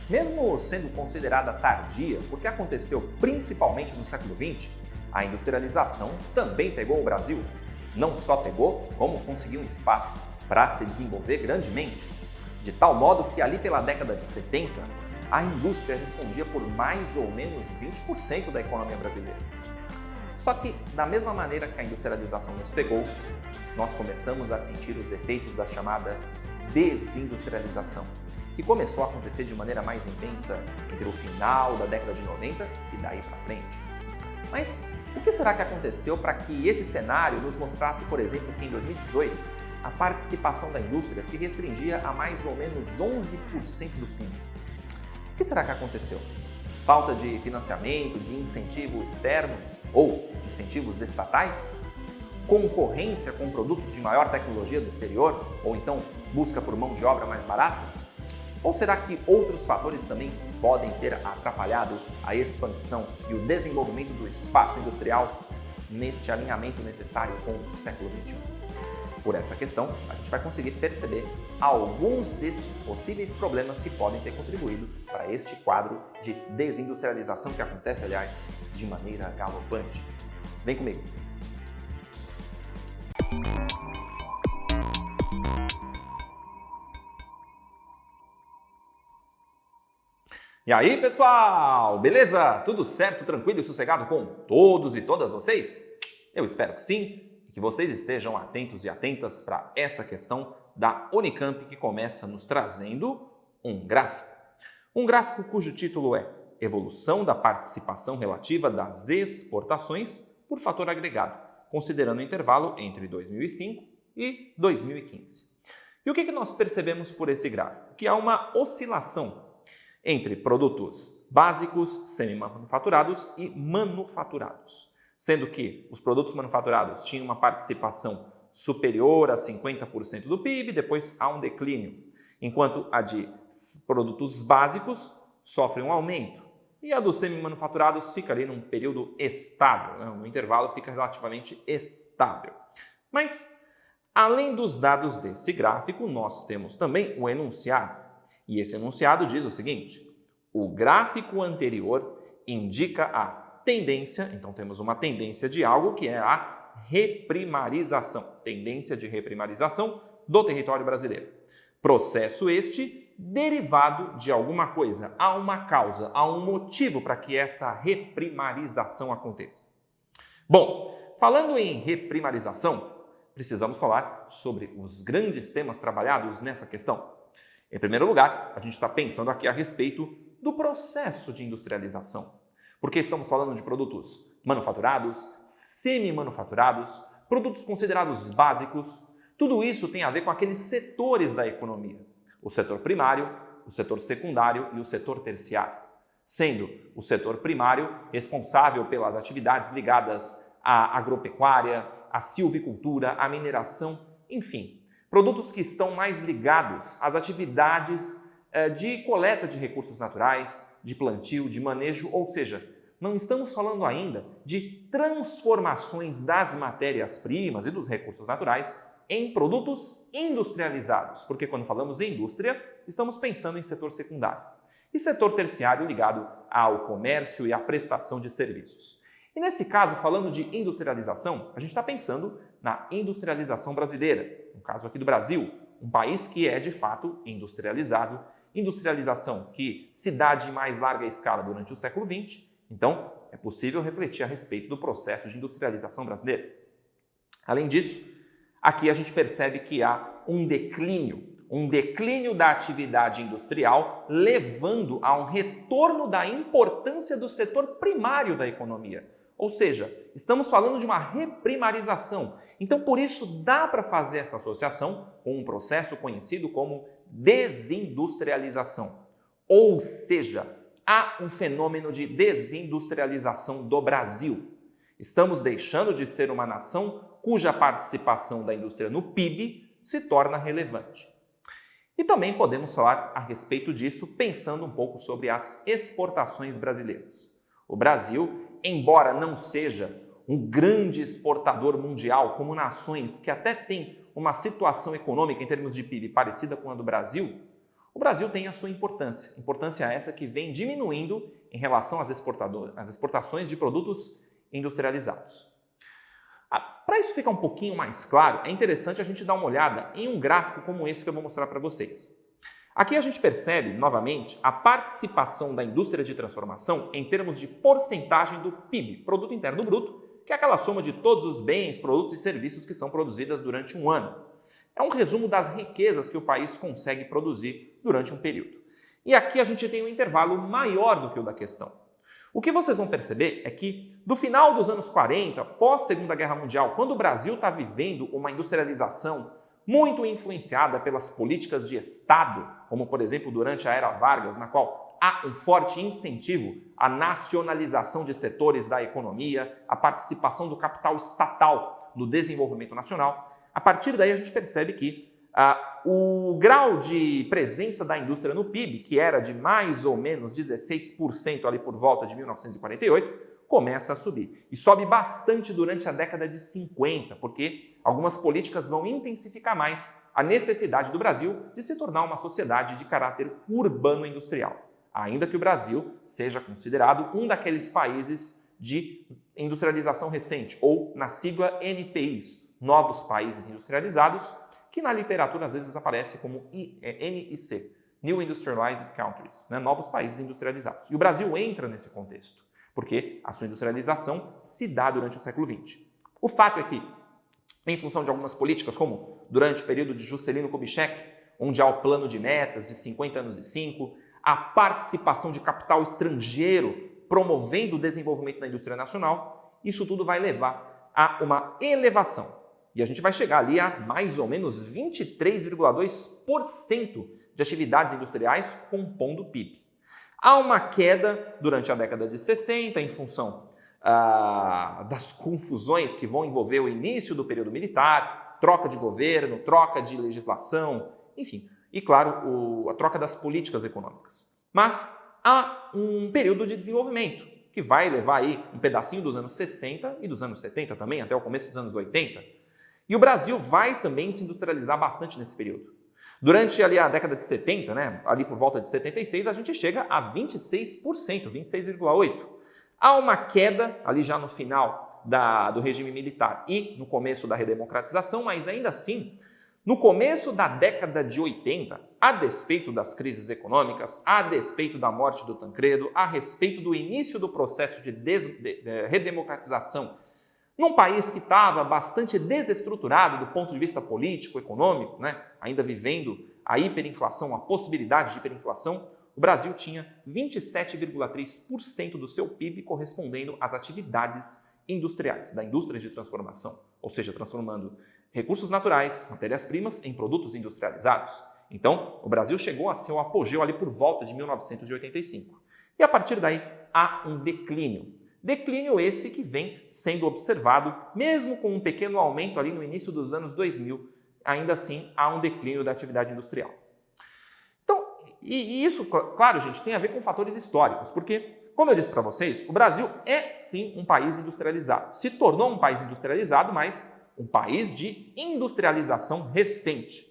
Mesmo sendo considerada tardia, porque aconteceu principalmente no século XX, a industrialização também pegou o Brasil. Não só pegou, como conseguiu um espaço para se desenvolver grandemente, de tal modo que ali pela década de 70, a indústria respondia por mais ou menos 20% da economia brasileira. Só que, da mesma maneira que a industrialização nos pegou, nós começamos a sentir os efeitos da chamada desindustrialização, que começou a acontecer de maneira mais intensa entre o final da década de 90 e daí para frente. Mas o que será que aconteceu para que esse cenário nos mostrasse, por exemplo, que em 2018 a participação da indústria se restringia a mais ou menos 11% do PIB? O que será que aconteceu? Falta de financiamento, de incentivo externo ou incentivos estatais? Concorrência com produtos de maior tecnologia do exterior? Ou então busca por mão de obra mais barata? Ou será que outros fatores também podem ter atrapalhado a expansão e o desenvolvimento do espaço industrial neste alinhamento necessário com o século XXI? Por essa questão, a gente vai conseguir perceber alguns destes possíveis problemas que podem ter contribuído para este quadro de desindustrialização que acontece, aliás, de maneira galopante. Vem comigo! E aí, pessoal? Beleza? Tudo certo, tranquilo e sossegado com todos e todas vocês? Eu espero que sim e que vocês estejam atentos e atentas para essa questão da Unicamp que começa nos trazendo um gráfico. Um gráfico cujo título é Evolução da participação relativa das exportações por fator agregado, considerando o intervalo entre 2005 e 2015. E o que nós percebemos por esse gráfico? Que há uma oscilação entre produtos básicos, semi-manufaturados e manufaturados, sendo que os produtos manufaturados tinham uma participação superior a 50% do PIB, depois há um declínio, enquanto a de produtos básicos sofre um aumento e a dos semi-manufaturados fica ali num período estável, né? O intervalo fica relativamente estável. Mas, além dos dados desse gráfico, nós temos também o enunciado. E esse enunciado diz o seguinte: o gráfico anterior indica a tendência, então temos uma tendência de algo que é a reprimarização, tendência de reprimarização do território brasileiro. Processo este derivado de alguma coisa, há uma causa, há um motivo para que essa reprimarização aconteça. Bom, falando em reprimarização, precisamos falar sobre os grandes temas trabalhados nessa questão. Em primeiro lugar, a gente está pensando aqui a respeito do processo de industrialização, porque estamos falando de produtos manufaturados, semi-manufaturados, produtos considerados básicos. Tudo isso tem a ver com aqueles setores da economia, o setor primário, o setor secundário e o setor terciário, sendo o setor primário responsável pelas atividades ligadas à agropecuária, à silvicultura, à mineração, enfim, produtos que estão mais ligados às atividades de coleta de recursos naturais, de plantio, de manejo, ou seja, não estamos falando ainda de transformações das matérias-primas e dos recursos naturais em produtos industrializados, porque quando falamos em indústria, estamos pensando em setor secundário. E setor terciário ligado ao comércio e à prestação de serviços. E nesse caso, falando de industrialização, a gente está pensando na industrialização brasileira, no caso aqui do Brasil, um país que é de fato industrializado, industrialização que se dá de mais larga escala durante o século XX, então é possível refletir a respeito do processo de industrialização brasileira. Além disso, aqui a gente percebe que há um declínio da atividade industrial, levando a um retorno da importância do setor primário da economia. Ou seja, estamos falando de uma reprimarização. Então, por isso, dá para fazer essa associação com um processo conhecido como desindustrialização. Ou seja, há um fenômeno de desindustrialização do Brasil. Estamos deixando de ser uma nação cuja participação da indústria no PIB se torna relevante. E também podemos falar a respeito disso pensando um pouco sobre as exportações brasileiras. O Brasil, embora não seja um grande exportador mundial, como nações que até têm uma situação econômica em termos de PIB parecida com a do Brasil, o Brasil tem a sua importância. Importância essa que vem diminuindo em relação às exportações de produtos industrializados. Para isso ficar um pouquinho mais claro, é interessante a gente dar uma olhada em um gráfico como esse que eu vou mostrar para vocês. Aqui a gente percebe, novamente, a participação da indústria de transformação em termos de porcentagem do PIB, Produto Interno Bruto, que é aquela soma de todos os bens, produtos e serviços que são produzidos durante um ano. É um resumo das riquezas que o país consegue produzir durante um período. E aqui a gente tem um intervalo maior do que o da questão. O que vocês vão perceber é que, do final dos anos 40, pós-Segunda Guerra Mundial, quando o Brasil está vivendo uma industrialização muito influenciada pelas políticas de Estado, como, por exemplo, durante a Era Vargas, na qual há um forte incentivo à nacionalização de setores da economia, à participação do capital estatal no desenvolvimento nacional, a partir daí a gente percebe que o grau de presença da indústria no PIB, que era de mais ou menos 16% ali por volta de 1948, começa a subir. E sobe bastante durante a década de 50, porque algumas políticas vão intensificar mais a necessidade do Brasil de se tornar uma sociedade de caráter urbano-industrial, ainda que o Brasil seja considerado um daqueles países de industrialização recente, ou na sigla NPIs, Novos Países Industrializados, que na literatura às vezes aparece como NIC, New Industrialized Countries, né? Novos Países Industrializados. E o Brasil entra nesse contexto, porque a sua industrialização se dá durante o século XX. O fato é que, em função de algumas políticas, como durante o período de Juscelino Kubitschek, onde há o plano de metas de 50 anos e 5, a participação de capital estrangeiro promovendo o desenvolvimento da indústria nacional, isso tudo vai levar a uma elevação. E a gente vai chegar ali a mais ou menos 23,2% de atividades industriais compondo o PIB. Há uma queda durante a década de 60 em função das confusões que vão envolver o início do período militar, troca de governo, troca de legislação, enfim, e claro, a troca das políticas econômicas. Mas há um período de desenvolvimento que vai levar aí um pedacinho dos anos 60 e dos anos 70 também, até o começo dos anos 80. E o Brasil vai também se industrializar bastante nesse período. Durante ali a década de 70, né, ali por volta de 76, a gente chega a 26%, 26,8%. Há uma queda ali já no final do regime militar e no começo da redemocratização, mas ainda assim, no começo da década de 80, a despeito das crises econômicas, a despeito da morte do Tancredo, a respeito do início do processo de redemocratização, num país que estava bastante desestruturado do ponto de vista político, econômico, né? Ainda vivendo a hiperinflação, a possibilidade de hiperinflação, o Brasil tinha 27,3% do seu PIB correspondendo às atividades industriais, da indústria de transformação, ou seja, transformando recursos naturais, matérias-primas, em produtos industrializados. Então, o Brasil chegou a seu apogeu ali por volta de 1985. E a partir daí, há um declínio. Declínio esse que vem sendo observado, mesmo com um pequeno aumento ali no início dos anos 2000, ainda assim há um declínio da atividade industrial. Então, e isso, claro, gente, tem a ver com fatores históricos, porque, como eu disse para vocês, o Brasil é sim um país industrializado. Se tornou um país industrializado, mas um país de industrialização recente.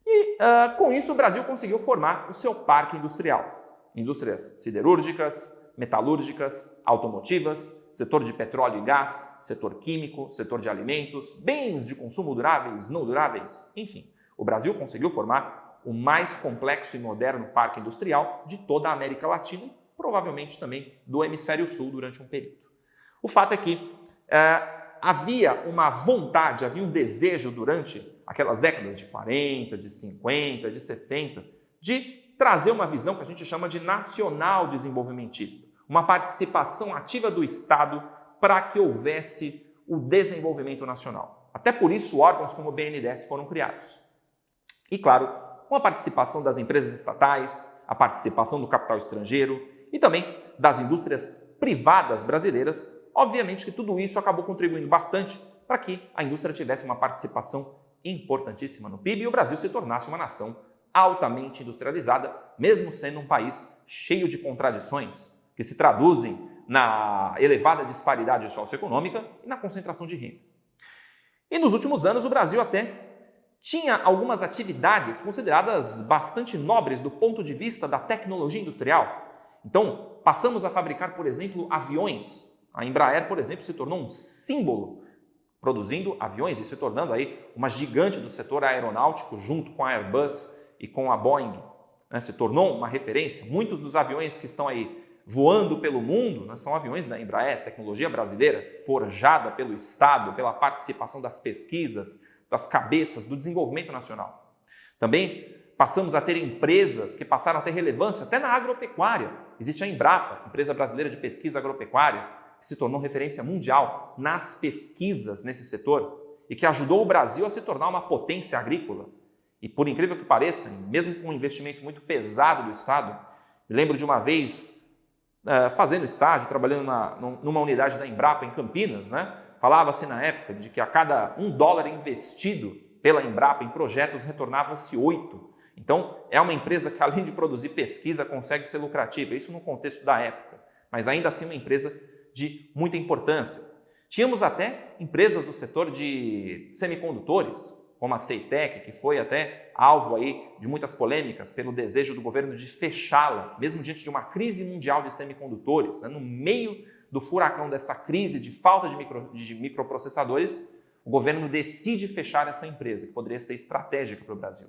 E com isso o Brasil conseguiu formar o seu parque industrial. Indústrias siderúrgicas, metalúrgicas, automotivas, setor de petróleo e gás, setor químico, setor de alimentos, bens de consumo duráveis, não duráveis, enfim. O Brasil conseguiu formar o mais complexo e moderno parque industrial de toda a América Latina e provavelmente também do Hemisfério Sul durante um período. O fato é que havia uma vontade, havia um desejo durante aquelas décadas de 40, de 50, de 60, de trazer uma visão que a gente chama de nacional desenvolvimentista, uma participação ativa do Estado para que houvesse o desenvolvimento nacional. Até por isso, órgãos como o BNDES foram criados. E, claro, com a participação das empresas estatais, a participação do capital estrangeiro e também das indústrias privadas brasileiras, obviamente que tudo isso acabou contribuindo bastante para que a indústria tivesse uma participação importantíssima no PIB e o Brasil se tornasse uma nação altamente industrializada, mesmo sendo um país cheio de contradições que se traduzem na elevada disparidade socioeconômica e na concentração de renda. E nos últimos anos o Brasil até tinha algumas atividades consideradas bastante nobres do ponto de vista da tecnologia industrial. Então, passamos a fabricar, por exemplo, aviões. A Embraer, por exemplo, se tornou um símbolo produzindo aviões e se tornando aí uma gigante do setor aeronáutico junto com a Airbus e com a Boeing. Se tornou uma referência. Muitos dos aviões que estão aí voando pelo mundo são aviões da Embraer, tecnologia brasileira, forjada pelo Estado, pela participação das pesquisas, das cabeças, do desenvolvimento nacional. Também passamos a ter empresas que passaram a ter relevância até na agropecuária. Existe a Embrapa, empresa brasileira de pesquisa agropecuária, que se tornou referência mundial nas pesquisas nesse setor e que ajudou o Brasil a se tornar uma potência agrícola. E por incrível que pareça, mesmo com um investimento muito pesado do Estado, me lembro de uma vez fazendo estágio, trabalhando numa unidade da Embrapa em Campinas, falava-se na época de que a cada $1 investido pela Embrapa em projetos retornava-se 8. Então, é uma empresa que, além de produzir pesquisa, consegue ser lucrativa. Isso no contexto da época, mas ainda assim uma empresa de muita importância. Tínhamos até empresas do setor de semicondutores, como a Ceitec, que foi até alvo aí de muitas polêmicas pelo desejo do governo de fechá-la, mesmo diante de uma crise mundial de semicondutores, no meio do furacão dessa crise de falta de microprocessadores, o governo decide fechar essa empresa, que poderia ser estratégica para o Brasil.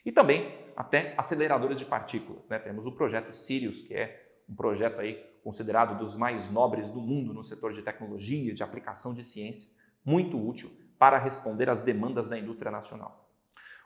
E também até aceleradores de partículas. Temos o projeto Sirius, que é um projeto aí considerado dos mais nobres do mundo no setor de tecnologia, de aplicação de ciência, muito útil para responder às demandas da indústria nacional.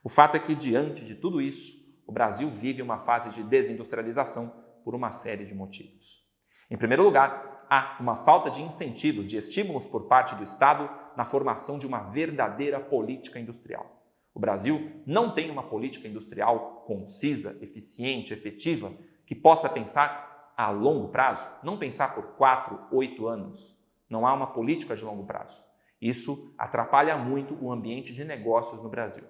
O fato é que, diante de tudo isso, o Brasil vive uma fase de desindustrialização por uma série de motivos. Em primeiro lugar, há uma falta de incentivos, de estímulos por parte do Estado na formação de uma verdadeira política industrial. O Brasil não tem uma política industrial concisa, eficiente, efetiva, que possa pensar a longo prazo, não pensar por 4, 8 anos. Não há uma política de longo prazo. Isso atrapalha muito o ambiente de negócios no Brasil.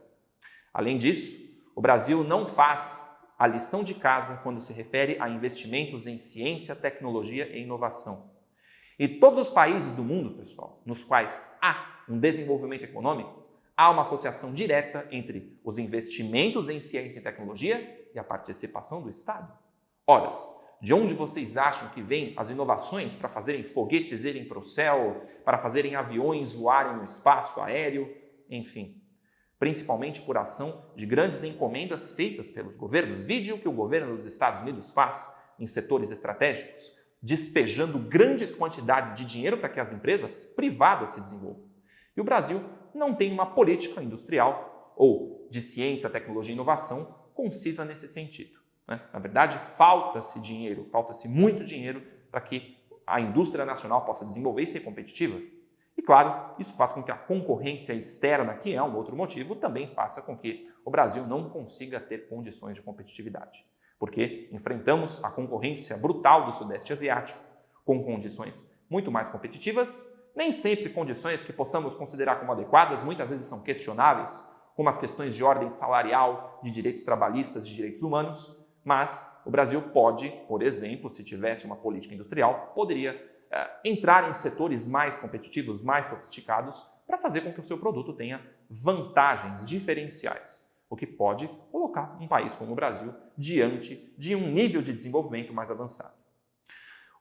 Além disso, o Brasil não faz a lição de casa quando se refere a investimentos em ciência, tecnologia e inovação. E todos os países do mundo, pessoal, nos quais há um desenvolvimento econômico, há uma associação direta entre os investimentos em ciência e tecnologia e a participação do Estado. Ora, de onde vocês acham que vêm as inovações para fazerem foguetes irem para o céu, para fazerem aviões voarem no espaço aéreo, enfim, principalmente por ação de grandes encomendas feitas pelos governos. Vide o que o governo dos Estados Unidos faz em setores estratégicos, despejando grandes quantidades de dinheiro para que as empresas privadas se desenvolvam. E o Brasil não tem uma política industrial ou de ciência, tecnologia e inovação concisa nesse sentido. Na verdade, falta-se dinheiro, falta-se muito dinheiro para que a indústria nacional possa desenvolver e ser competitiva. E, claro, isso faz com que a concorrência externa, que é um outro motivo, também faça com que o Brasil não consiga ter condições de competitividade. Porque enfrentamos a concorrência brutal do Sudeste Asiático, com condições muito mais competitivas, nem sempre condições que possamos considerar como adequadas, muitas vezes são questionáveis, como as questões de ordem salarial, de direitos trabalhistas, de direitos humanos, mas o Brasil pode, por exemplo, se tivesse uma política industrial, poderia entrar em setores mais competitivos, mais sofisticados, para fazer com que o seu produto tenha vantagens diferenciais, o que pode colocar um país como o Brasil diante de um nível de desenvolvimento mais avançado.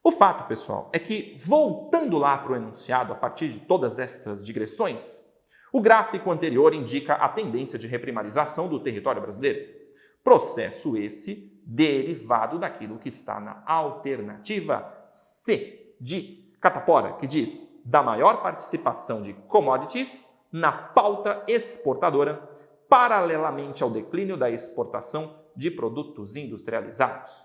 O fato, pessoal, é que, voltando lá para o enunciado, a partir de todas estas digressões, o gráfico anterior indica a tendência de reprimarização do território brasileiro. Processo esse derivado daquilo que está na alternativa C de Catapora, que diz da maior participação de commodities na pauta exportadora, paralelamente ao declínio da exportação de produtos industrializados.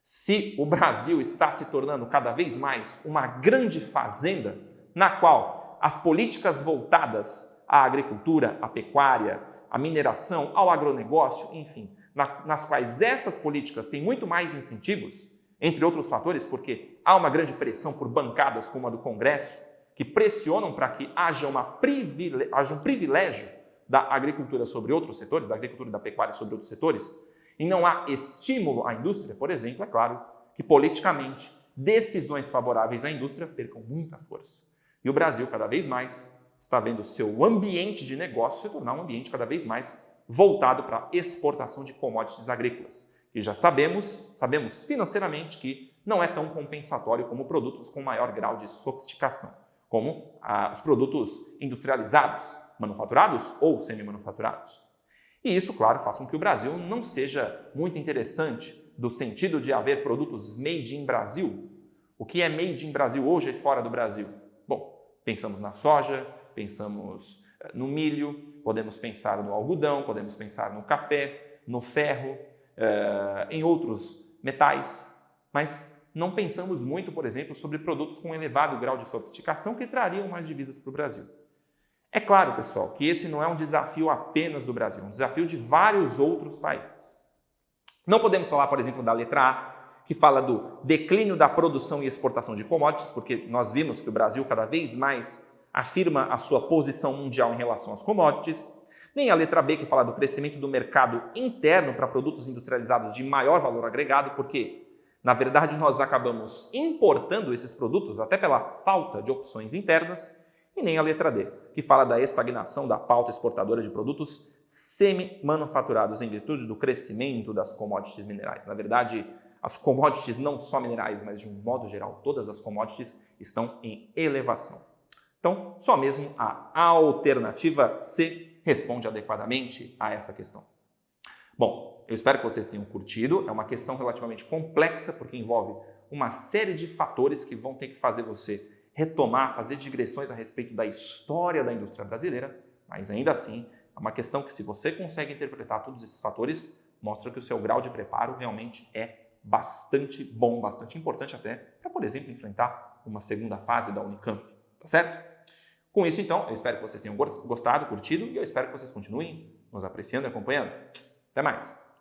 Se o Brasil está se tornando cada vez mais uma grande fazenda, na qual as políticas voltadas à agricultura, à pecuária, à mineração, ao agronegócio, enfim, nas quais essas políticas têm muito mais incentivos, entre outros fatores, porque há uma grande pressão por bancadas como a do Congresso, que pressionam para que haja um privilégio da agricultura sobre outros setores, da agricultura e da pecuária sobre outros setores, e não há estímulo à indústria, por exemplo, é claro que politicamente decisões favoráveis à indústria percam muita força. E o Brasil, cada vez mais, está vendo o seu ambiente de negócio se tornar um ambiente cada vez mais voltado para a exportação de commodities agrícolas. E já sabemos financeiramente que não é tão compensatório como produtos com maior grau de sofisticação, como os produtos industrializados, manufaturados ou semi-manufaturados. E isso, claro, faz com que o Brasil não seja muito interessante do sentido de haver produtos made in Brasil. O que é made in Brasil hoje e fora do Brasil? Bom, pensamos na soja, pensamos no milho, podemos pensar no algodão, podemos pensar no café, no ferro, em outros metais, mas não pensamos muito, por exemplo, sobre produtos com elevado grau de sofisticação que trariam mais divisas para o Brasil. É claro, pessoal, que esse não é um desafio apenas do Brasil, é um desafio de vários outros países. Não podemos falar, por exemplo, da letra A, que fala do declínio da produção e exportação de commodities, porque nós vimos que o Brasil cada vez mais afirma a sua posição mundial em relação às commodities, nem a letra B, que fala do crescimento do mercado interno para produtos industrializados de maior valor agregado, porque, na verdade, nós acabamos importando esses produtos até pela falta de opções internas, e nem a letra D, que fala da estagnação da pauta exportadora de produtos semi-manufaturados em virtude do crescimento das commodities minerais. Na verdade, as commodities não só minerais, mas de um modo geral, todas as commodities estão em elevação. Então, só mesmo a alternativa C responde adequadamente a essa questão. Bom, eu espero que vocês tenham curtido. É uma questão relativamente complexa, porque envolve uma série de fatores que vão ter que fazer você retomar, fazer digressões a respeito da história da indústria brasileira, mas ainda assim é uma questão que, se você consegue interpretar todos esses fatores, mostra que o seu grau de preparo realmente é bastante bom, bastante importante até para, por exemplo, enfrentar uma segunda fase da Unicamp, tá certo? Com isso, então, eu espero que vocês tenham gostado, curtido, e eu espero que vocês continuem nos apreciando e acompanhando. Até mais!